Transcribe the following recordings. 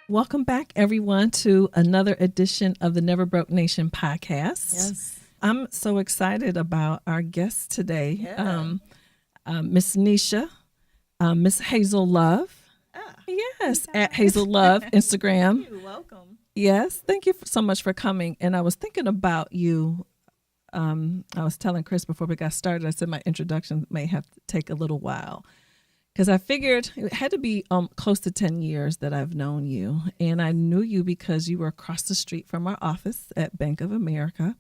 Welcome back, everyone, to another edition of the Never Broke Nation podcast. Yes. I'm so excited about our guest today, Yeah. Miss Nisha, Miss Hazelluve. Ah, Yes, hey at guys. Hazelluve Instagram. You're welcome. Yes, thank you so much for coming. And I was thinking about you. I was telling Chris before we got started, I said my introduction may have to take a little while because I figured it had to be close to 10 years that I've known you. And I knew you because you were across the street from our office at Bank of America.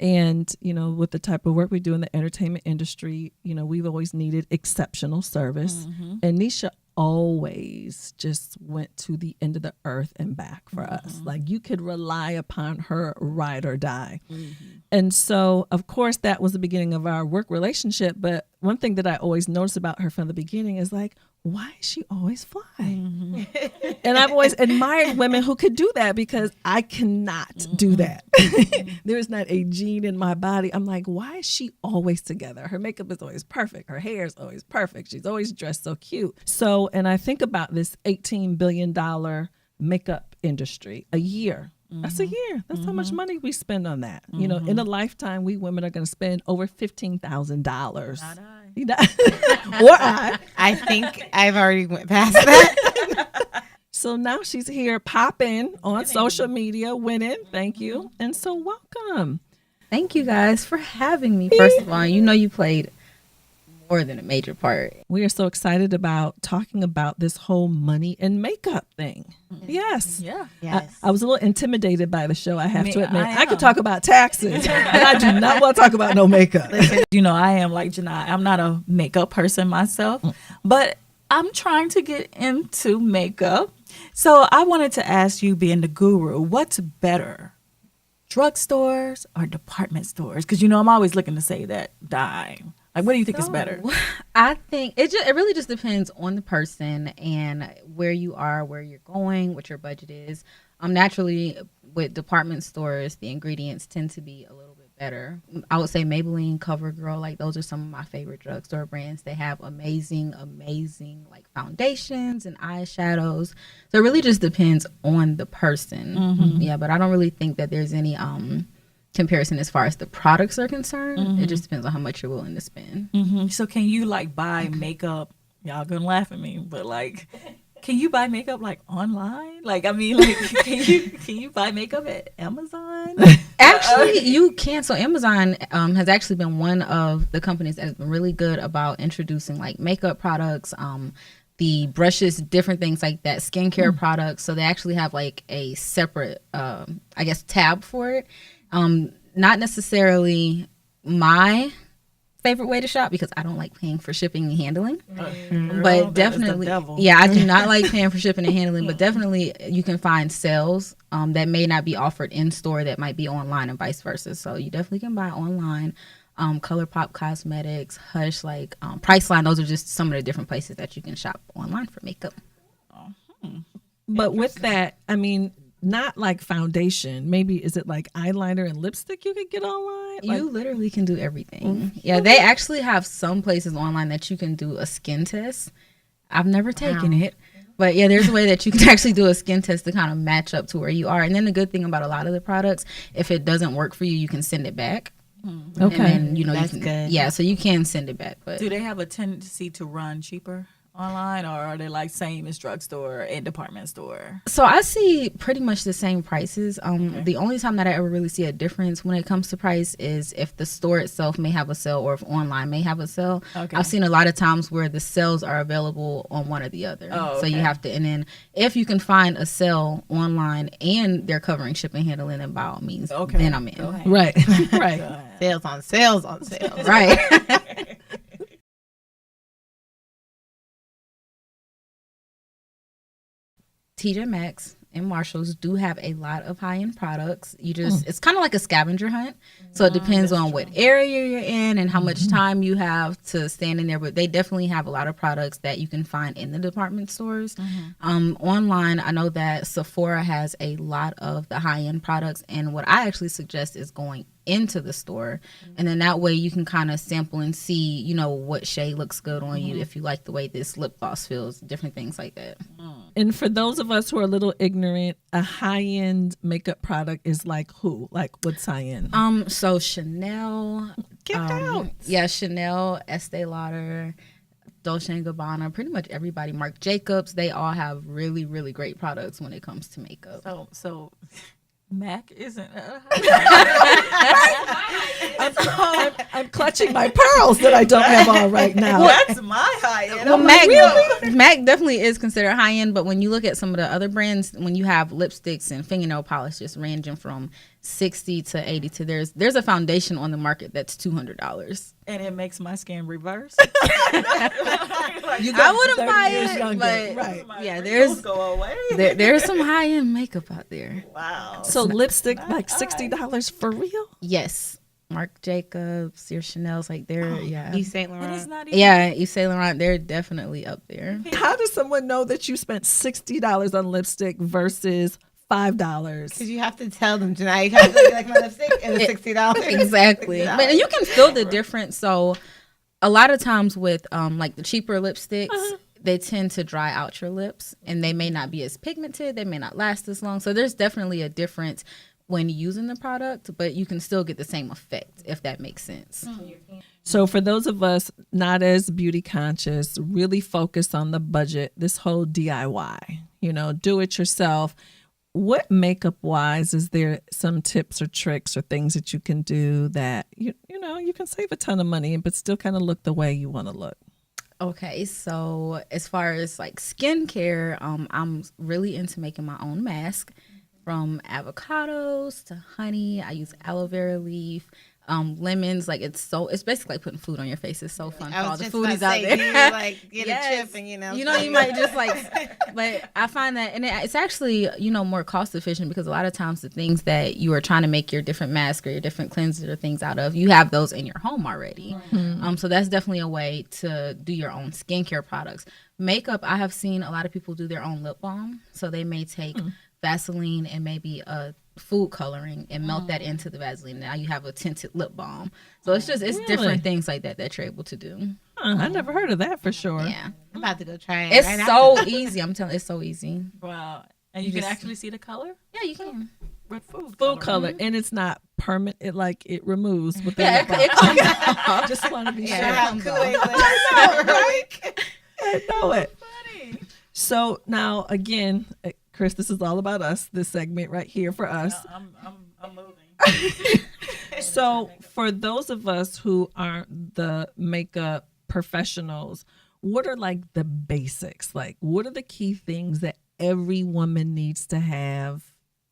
And, with the type of work we do in the entertainment industry, we've always needed exceptional service. And Nisha always just went to the end of the earth and back for us. Like you could rely upon her ride or die. And so, of course, that was the beginning of our work relationship. But one thing that I always noticed about her from the beginning is like, why is she always flying? And I've always admired women who could do that because I cannot do that. There is not a gene in my body. I'm like, why is she always together? Her makeup is always perfect. Her hair is always perfect. She's always dressed so cute. So, and I think about this $18 billion makeup industry a year. That's a year. That's how much money we spend on that. In a lifetime, we women are going to spend over $15,000. Not I. Or I. I think I've already went past that. So now she's here popping on social media, winning. Thank you. And so welcome. Thank you guys for having me. First of all, you played more than a major part. We are so excited about talking about this whole money and makeup thing. Yes. Yeah. Yes. I was a little intimidated by the show, I have to admit. I I could am. talk about taxes, and I do not want to talk about no makeup. I am like Janai. I'm not a makeup person myself, but I'm trying to get into makeup. So I wanted to ask you, being the guru, what's better, drugstores or department stores? Because, I'm always looking to say that dime. Like, what do you think is better? I think it really just depends on the person and where you are, where you're going, what your budget is. Naturally, with department stores, the ingredients tend to be a little bit better. I would say Maybelline, CoverGirl, like those are some of my favorite drugstore brands. They have amazing like foundations and eyeshadows. So it really just depends on the person. Yeah, but I don't really think that there's any comparison as far as the products are concerned. It just depends on how much you're willing to spend. So can you like buy makeup? Y'all gonna laugh at me, but like, can you buy makeup like online? Like, I mean, like, can you buy makeup at Amazon? Actually, you can. So Amazon has actually been one of the companies that has been really good about introducing like makeup products, the brushes, different things like that, skincare products. So they actually have like a separate, tab for it. Not necessarily my favorite way to shop because I don't like paying for shipping and handling. But definitely, I do not like paying for shipping and handling. But definitely, you can find sales that may not be offered in store that might be online and vice versa. So you definitely can buy online. ColourPop Cosmetics, Hush, like Priceline. Those are just some of the different places that you can shop online for makeup. But with that, I mean, not like foundation. Maybe is it like eyeliner and lipstick you could get online? You literally can do everything. Yeah, they actually have some places online that you can do a skin test. I've never taken it. But yeah, there's a way that you can actually do a skin test to kind of match up to where you are. And then the good thing about a lot of the products, if it doesn't work for you, you can send it back. Okay. And then, that's good. Yeah, so you can send it back. But do they have a tendency to run cheaper online, or are they like same as drugstore and department store? So I see pretty much the same prices. The only time that I ever really see a difference when it comes to price is if the store itself may have a sale or if online may have a sale. Okay. I've seen a lot of times where the sales are available on one or the other. So you have to, and then if you can find a sale online and they're covering shipping and handling, then by all means, then I'm in. Right. Right. Sales on sales on sales. Right. TJ Maxx and Marshalls do have a lot of high-end products. It's kind of like a scavenger hunt. So it depends on what area you're in and how much time you have to stand in there. But they definitely have a lot of products that you can find in the department stores. Online, I know that Sephora has a lot of the high-end products. And what I actually suggest is going into the store, and then that way you can kind of sample and see, what shade looks good on you, if you like the way this lip gloss feels, different things like that. And for those of us who are a little ignorant, a high-end makeup product is like who? Like what's high-end? So Chanel, Get out. yeah, Chanel, Estee Lauder, Dolce and Gabbana, pretty much everybody, Marc Jacobs, they all have really, really great products when it comes to makeup. So Mac isn't. I'm clutching my pearls that I don't have on right now. That's my high end. Well, Mac definitely is considered high end, but when you look at some of the other brands, when you have lipsticks and fingernail polish, just ranging from 60 to 80 to there's a foundation on the market that's $200. And it makes my skin reverse. I wouldn't buy it, but right. yeah, Wrinkles go away. there's some high end makeup out there. Wow. So lipstick like $60 for real? Yes, Marc Jacobs, your Chanel's, like they're Yves Saint And it's Laurent. not even. yeah, Yves Saint Laurent, they're definitely up there. How does someone know that you spent $60 on lipstick versus $5? Because you have to tell them, Janai, you have to like my lipstick and it's $60. Exactly. $60. But you can feel the difference. So a lot of times with like the cheaper lipsticks, they tend to dry out your lips and they may not be as pigmented. They may not last as long. So there's definitely a difference when using the product, but you can still get the same effect, if that makes sense. So for those of us not as beauty conscious, really focus on the budget, this whole DIY, do it yourself. What makeup wise, is there some tips or tricks or things that you can do that you can save a ton of money but still kind of look the way you want to look? Okay, so as far as like skincare, I'm really into making my own mask, from avocados to honey. I use aloe vera leaf, lemons. Like it's basically like putting food on your face. It's so fun for all the foodies out there. You, like get Yes. a chip and you might just like, but I find that, and it's actually more cost efficient, because a lot of times the things that you are trying to make your different masks or your different cleansers or things out of, you have those in your home already. So that's definitely a way to do your own skincare products. Makeup, I have seen a lot of people do their own lip balm, so they may take Vaseline and maybe a food coloring and melt that into the Vaseline. Now you have a tinted lip balm. So it's Really? different things like that you're able to do. I never heard of that for sure. Yeah. I'm about to go try it. It's right so after. easy. I'm telling you, it's so easy. Wow. And you can actually see the color Yeah, you can. with food. Full color, and it's not permanent. It removes within Yeah, the it comes I just want to be Yeah, sure. I have Kool-Aid I know it. So now again, Chris, this is all about us. This segment right here for us. I'm moving. So for those of us who aren't the makeup professionals, what are like the basics? Like, what are the key things that every woman needs to have,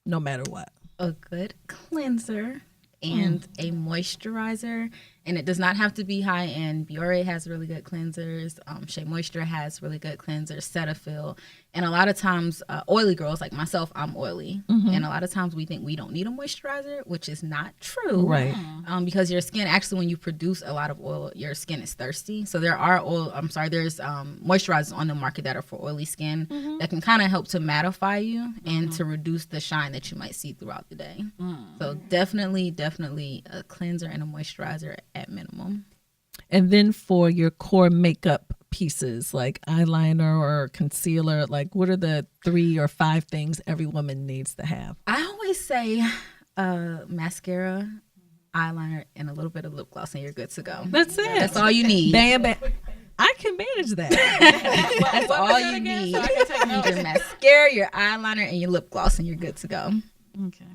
no matter what? A good cleanser and a moisturizer. And it does not have to be high end. Biore has really good cleansers. Shea Moisture has really good cleansers. Cetaphil. And a lot of times, oily girls like myself, I'm oily. And a lot of times we think we don't need a moisturizer, which is not true. Right. Because your skin, actually, when you produce a lot of oil, your skin is thirsty. So there's moisturizers on the market that are for oily skin that can kind of help to mattify you and to reduce the shine that you might see throughout the day. So definitely a cleanser and a moisturizer at minimum. And then for your core makeup pieces like eyeliner or concealer, like what are the 3 or 5 things every woman needs to have? I always say mascara, eyeliner, and a little bit of lip gloss, and you're good to go. That's it. That's all you need. Bam, bam. I can manage that. That's all you need. So I can take You need notes. your mascara, your eyeliner, and your lip gloss, and you're good to go. Okay.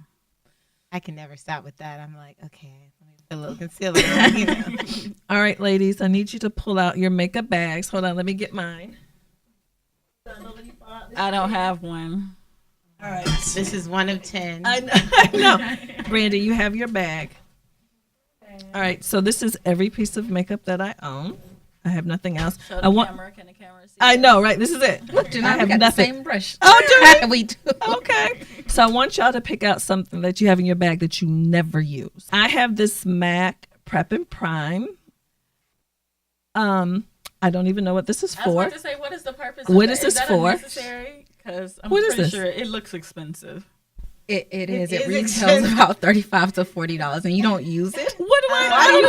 I can never stop with that. I'm like, okay, let me put a little concealer on, All right, ladies, I need you to pull out your makeup bags. Hold on, let me get mine. I don't have one. All right. This is 1 of 10. I know. Brandy, you have your bag. All right, so this is every piece of makeup that I own. I have nothing else. Show I the want. camera. Can the camera see? I know, right? This is it. I have got nothing. the same brush. Oh, do we do. Okay. So I want y'all to pick out something that you have in your bag that you never use. I have this MAC Prep and Prime. I don't even know what this is I was for. about to say, what is the purpose? What of is that? this that for? Unnecessary? Because I'm What is pretty this? sure it looks expensive. It is. It is retails expensive. about $35 to $40, and you don't use it. What do I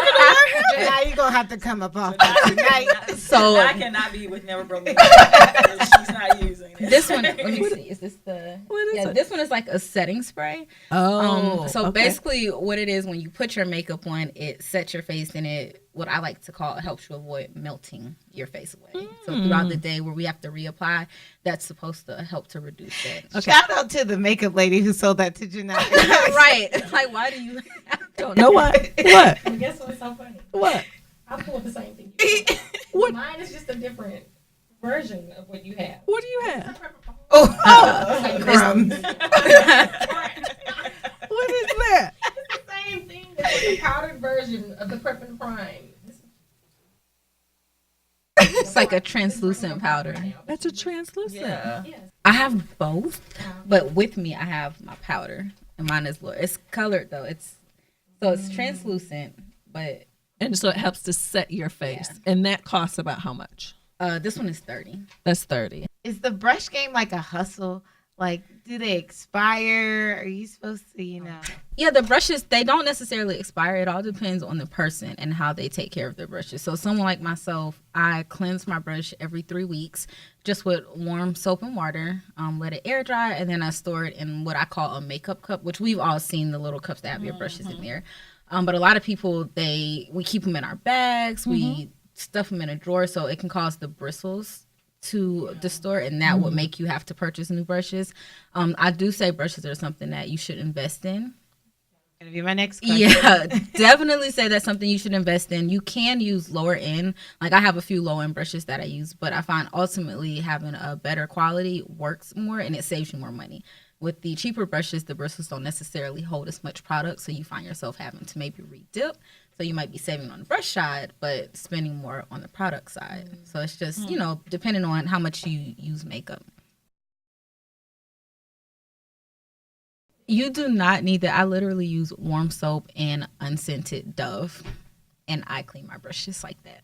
do? Now you're gonna have to come up off that tonight. So I cannot be with Never Broke Me because she's not using it. this one, let me see. Is this the? What is it? This one is like a setting spray. So okay. basically, what it is when you put your makeup on, it sets your face, and it what I like to call it helps you avoid melting your face away. So throughout the day, where we have to reapply, that's supposed to help to reduce that. Shout out to the makeup lady who sold that to Janai. Right? Like, why do you? Don't know what? What? And guess what's so funny? What? I pulled the same thing. You did. What? Mine is just a different version of what you have. What do you have? Crumbs. What is that? It's the same thing that's the powdered version of the Prep and Prime. It's like a translucent powder. That's a translucent. Yeah. Yes. I have both, but with me, I have my powder, and mine is it's colored though. It's translucent, but And so it helps to set your face. And that costs about how much? this one is $30. That's 30. Is the brush game like a hustle? Like, do they expire? Are you supposed to, Yeah, the brushes, they don't necessarily expire. It all depends on the person and how they take care of their brushes. So someone like myself, I cleanse my brush every 3 weeks just with warm soap and water, let it air dry, and then I store it in what I call a makeup cup, which we've all seen the little cups that have your brushes in there. But a lot of people, we keep them in our bags. We stuff them in a drawer, so it can cause the bristles to distort, and that would make you have to purchase new brushes. I do say brushes are something that you should invest in. Gonna be my next question. Yeah, definitely say that's something you should invest in. You can use lower end. Like I have a few low end brushes that I use, but I find ultimately having a better quality works more and it saves you more money. With the cheaper brushes, the bristles don't necessarily hold as much product, so you find yourself having to maybe re-dip. So you might be saving on the brush side, but spending more on the product side. So it's just, depending on how much you use makeup. You do not need that. I literally use warm soap and unscented Dove, and I clean my brushes like that.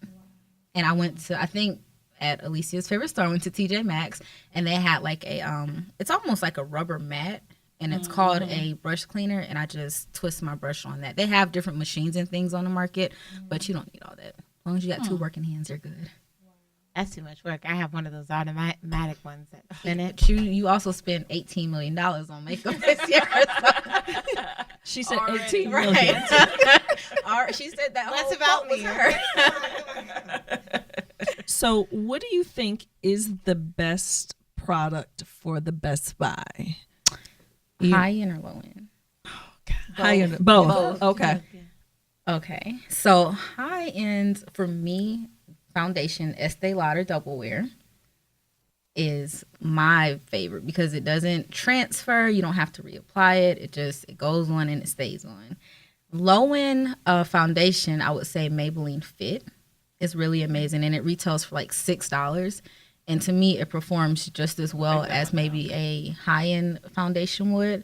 And I went to, I think, at Alicia's favorite store, I went to TJ Maxx, and they had like it's almost like a rubber mat, and it's called a brush cleaner, and I just twist my brush on that. They have different machines and things on the market, but you don't need all that. As long as you got 2 working hands, you're good. That's too much work. I have one of those automatic ones that spin it. But you also spent $18 million on makeup this year. She said Already. 18 million. Right. She said that That's whole about quote was me. her. So what do you think is the best product for the Best Buy? High end or low end? High end. Both. Both. Okay. Okay. So high end for me, foundation Estee Lauder Double Wear is my favorite because it doesn't transfer. You don't have to reapply it. It goes on and it stays on. Low end foundation, I would say Maybelline Fit is really amazing, and it retails for like $6. And to me, it performs just as well as maybe a high end foundation would.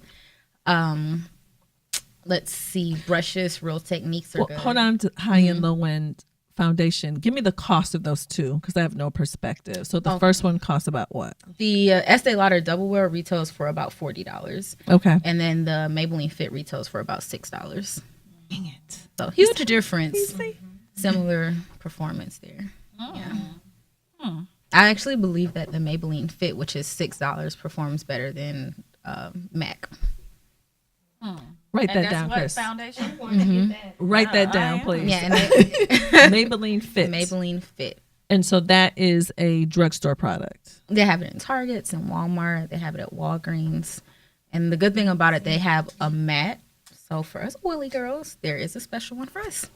Let's see, brushes, Real Techniques are good. Hold on to high end, low end foundation. Give me the cost of those two because I have no perspective. So the first one costs about what? The Estee Lauder Double Wear retails for about $40. Okay. And then the Maybelline Fit retails for about $6. Dang it. So huge difference. Similar performance there. Yeah. I actually believe that the Maybelline Fit, which is $6, performs better than MAC. Write And that that's down, what Chris. foundation? Write that I down, am. please. Yeah, and it, Maybelline Fit. Maybelline Fit. And so that is a drugstore product. They have it in Targets and Walmart. They have it at Walgreens. And the good thing about it, they have a matte. So for us oily girls, there is a special one for us.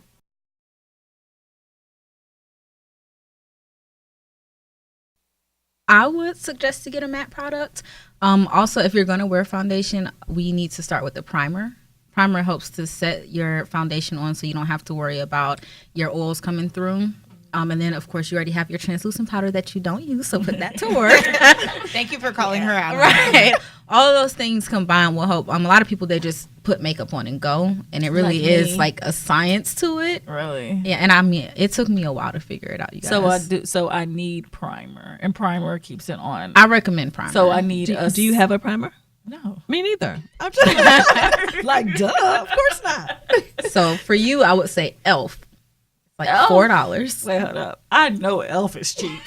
I would suggest to get a matte product. Also, if you're going to wear foundation, we need to start with the primer. Primer helps to set your foundation on so you don't have to worry about your oils coming through. And then, of course, you already have your translucent powder that you don't use, so put that to work. Thank you for calling her out. Right. All of those things combined will help. A lot of people, they just put makeup on and go, and it really Like is me. like a science to it. Really? Yeah, and I mean, it took me a while to figure it out, you guys. So I need primer, and primer keeps it on. I recommend primer. So I need Do you have a primer? No. Me neither. I'm just like, duh, of course not. So for you, I would say Elf. Like Elf? $4. Wait, hold up. I know Elf is cheap.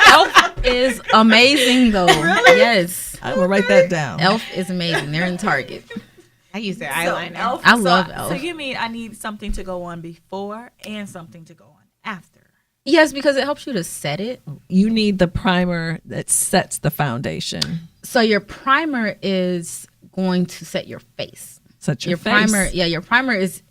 Elf is amazing though. Yes. I will write that down. Elf is amazing. They're in Target. I use their So eyeliner. I love Elf. So you mean I need something to go on before and something to go on after? Yes, because it helps you to set it. You need the primer that sets the foundation. So your primer is going to set your face. Set your face. primer, yeah, your primer is,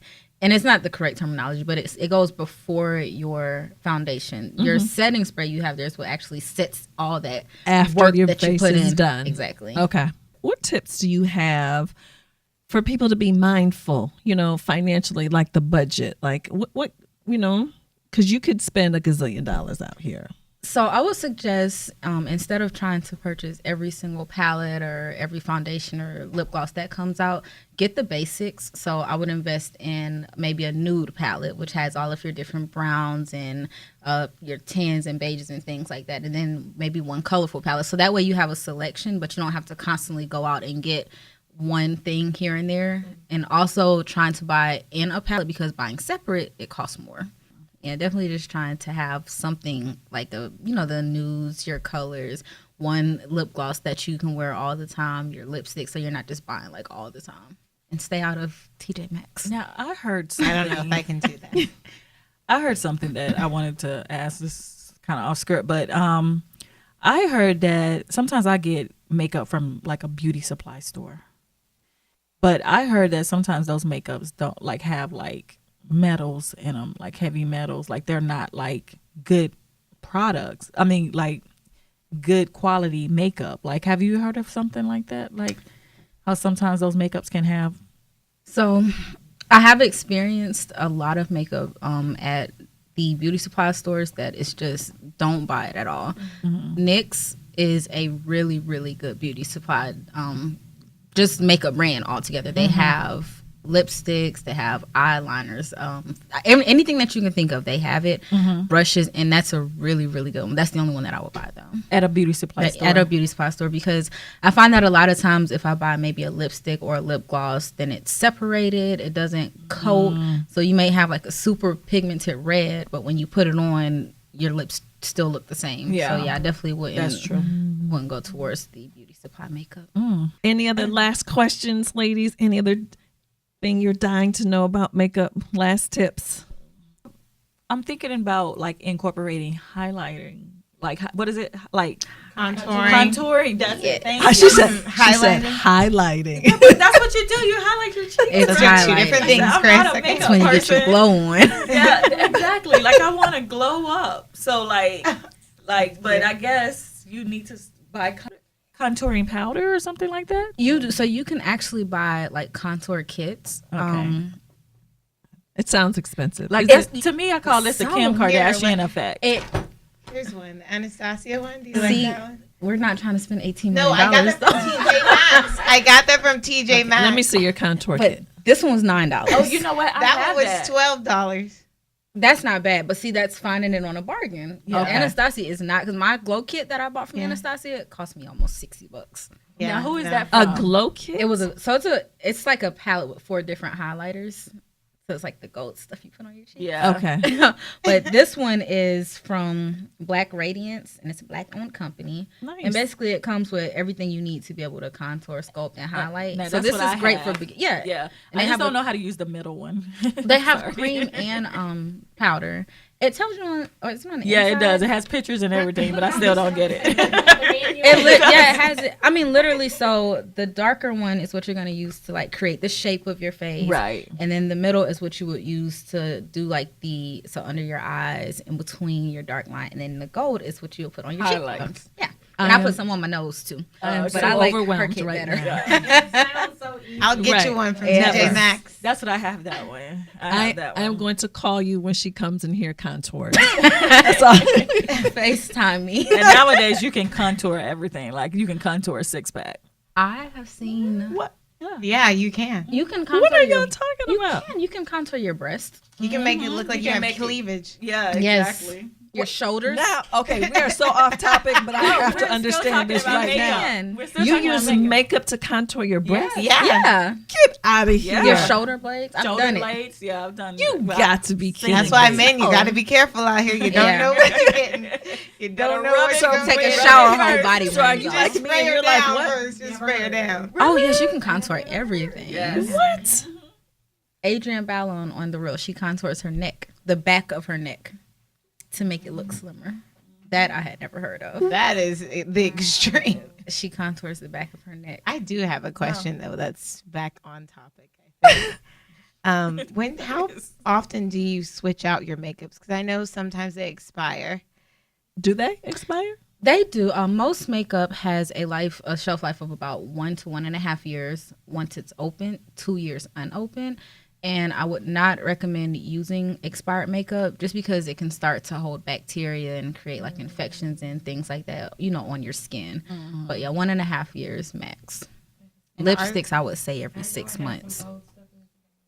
and it's not the correct terminology, but it goes before your foundation. Your setting spray you have there is what actually sets all that After work your that you face put is in. done. Exactly. Okay. What tips do you have for people to be mindful, financially, like the budget? Like what because you could spend $1 gazillion out here. So I would suggest instead of trying to purchase every single palette or every foundation or lip gloss that comes out, get the basics. So I would invest in maybe a nude palette, which has all of your different browns and your tans and beiges and things like that. And then maybe one colorful palette. So that way you have a selection, but you don't have to constantly go out and get one thing here and there. And also trying to buy in a palette, because buying separate, it costs more. Yeah, definitely just trying to have something like the nudes, your colors, one lip gloss that you can wear all the time, your lipstick, so you're not just buying like all the time. And stay out of TJ Maxx. Now I heard I don't know if I can do that. I heard something that I wanted to ask. This is kind of off script, but I heard that sometimes I get makeup from like a beauty supply store. But I heard that sometimes those makeups don't like have like metals in them, like heavy metals, like they're not like good products. I mean, like good quality makeup. Like, have you heard of something like that? Like how sometimes those makeups can have. So I have experienced a lot of makeup at the beauty supply stores that it's just don't buy it at all. NYX is a really, really good beauty supply just makeup brand altogether. They have lipsticks, they have eyeliners, anything that you can think of, they have it. Brushes, and that's a really, really good one. That's the only one that I would buy though. At a beauty supply store. At a beauty supply store, because I find that a lot of times if I buy maybe a lipstick or a lip gloss, then it's separated, it doesn't coat. So you may have like a super pigmented red, but when you put it on, your lips still look the same. Yeah. So yeah, I definitely wouldn't. That's true. Wouldn't go towards the beauty supply makeup. Any other last questions, ladies? Any other thing you're dying to know about makeup? Last tips. I'm thinking about like incorporating highlighting. Like, what is it? Like Contouring. contouring. That's it. Thank you. She said Highlighting. highlighting. But that's what you do. You highlight your cheeks. It's Those are two highlighting. different things, I'm Chris. not a Okay. makeup That's when you get your person. glow on. Yeah, exactly. Like I want to glow up. So but I guess you need to buy contouring powder or something like that. So you can actually buy like contour kits. Okay. It sounds expensive. Like Is it's, to me, I call this the So Kim Kardashian here, effect. Here's one, the Anastasia one. Do you See, like that one? we're not trying to spend $18 No, million. I got that from TJ Maxx. I got that from TJ Maxx. Let me see your contour But kit. this one was $9. Oh, you know what? I That have one that. was $12. That's not bad, but see, that's finding it on a bargain. Yeah. Okay. Anastasia is not, because my glow kit that I bought from Anastasia cost me almost $60. Now, who is no. that A from? glow kit? It's like a palette with 4 different highlighters. So it's like the gold stuff you put on your cheek. Yeah. Okay. But this one is from Black Radiance, and it's a Black-owned company. Nice. And basically, it comes with everything you need to be able to contour, sculpt, and highlight. now So that's this what is I great have. for yeah. Yeah. And I they just have don't a- know how to use the middle one. They have Sorry. cream and powder. It tells you on. Oh, it's on the Yeah, inside. it does. It has pictures and everything, but I still don't get it. It has it. I mean, literally. So the darker one is what you're gonna use to like create the shape of your face, Right. And then the middle is what you would use to do like so under your eyes, in between your dark line, and then the gold is what you'll put on your Highlights. cheekbones. Yeah, and I put some on my nose too. I'm but so I like her overwhelmed kit right better. now. Sounds so easy. I'll get you Right. one from Yeah. TJ Maxx. That's what I have that one. I have that I one. am going to call you when she comes in here contoured. That's all. FaceTime me. And nowadays you can contour everything. Like you can contour a 6-pack. I have seen. What? Yeah, you can. You can contour. What are your, y'all talking about? You can contour your breast. You can make it look like You you can have make it- cleavage. Yeah, Yes. exactly. Your shoulders. Now, okay, we are so off topic, but I have to understand this right now. You use makeup to contour your breasts? Yeah. Get out of here. Your shoulder blades. I've Shoulder done it. blades, yeah, I've done. You got to be kidding. That's why, me. man, you got to be careful out here. You don't Yeah. know what you're getting. You don't know what you're Take a getting. shower, whole body. So are you burns like off. me Spray and her you're like, down what? first. Just spray her down. Oh yes, you can contour everything. What? Adrienne Ballon on the reel, she contours her neck, the back of her neck, to make it look slimmer. That I had never heard of. That is the extreme. She contours the back of her neck. I do have a question though. That's back on topic. I think. How often do you switch out your makeups? Because I know sometimes they expire. Do they expire? They do. Most makeup has a shelf life of about 1 to 1.5 years once it's open, 2 years unopened. And I would not recommend using expired makeup just because it can start to hold bacteria and create like infections and things like that, on your skin. But yeah, 1.5 years max. Lipsticks, I would say every 6 months.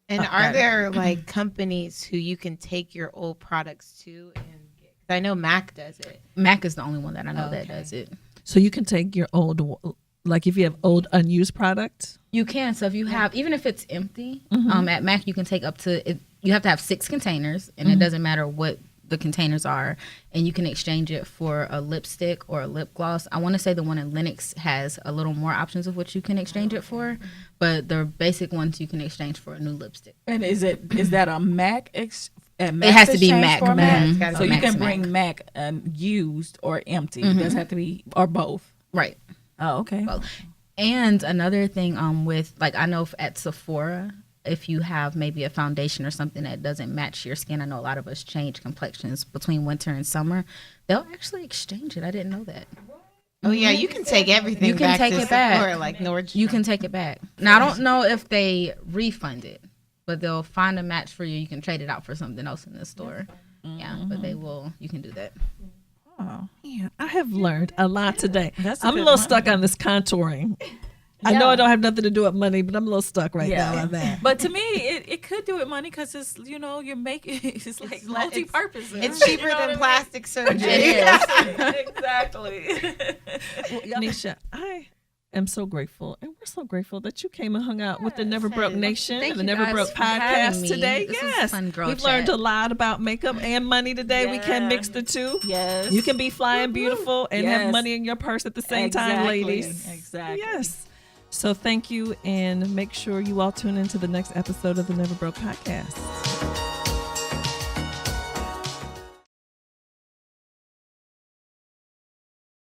And are there like companies who you can take your old products to and get? 'Cause I know MAC does it. MAC is the only one that I know that does it. So you can take your old, like if you have old unused product? You can. So if you have, even if it's empty, at MAC you can take up to, you have to have 6 containers, and it doesn't matter what the containers are, and you can exchange it for a lipstick or a lip gloss. I want to say the one in Lenox has a little more options of what you can exchange it for, but the basic ones you can exchange for a new lipstick. And is that a MAC? It has to be MAC. Mhm. So you Mac's can bring MAC used or empty. It doesn't have to be, or both. Right. Oh, okay. Well, and another thing with, like, I know at Sephora, if you have maybe a foundation or something that doesn't match your skin, I know a lot of us change complexions between winter and summer, they'll actually exchange it. I didn't know that. Oh yeah, you can take everything. You can back take to it back. Sephora, like Nordstrom. You can take it back. Now, I don't know if they refund it, but they'll find a match for you. You can trade it out for something else in the store. Yeah, but they will. You can do that. Oh. Yeah, I have learned a lot today. That's a I'm a good little one. stuck on this contouring. I know Yeah. it don't have nothing to do with money, but I'm a little stuck right now on that. But to me, it could do with money because it's, you're making, it's like multi-purpose. It's cheaper than plastic surgery. Exactly. Nisha, I am so grateful, and we're so grateful that you came and hung out with the Never Broke Nation Thank and the you Never guys Broke for having podcast me. today. This was Yes, fun girl we've chat. learned a lot about makeup and money today. We can Yeah. mix the two. Yes. You can be flying beautiful and have Yes. money in your purse at the same time, Exactly. ladies. Exactly. Yes. So thank you, and make sure you all tune into the next episode of the Never Broke podcast.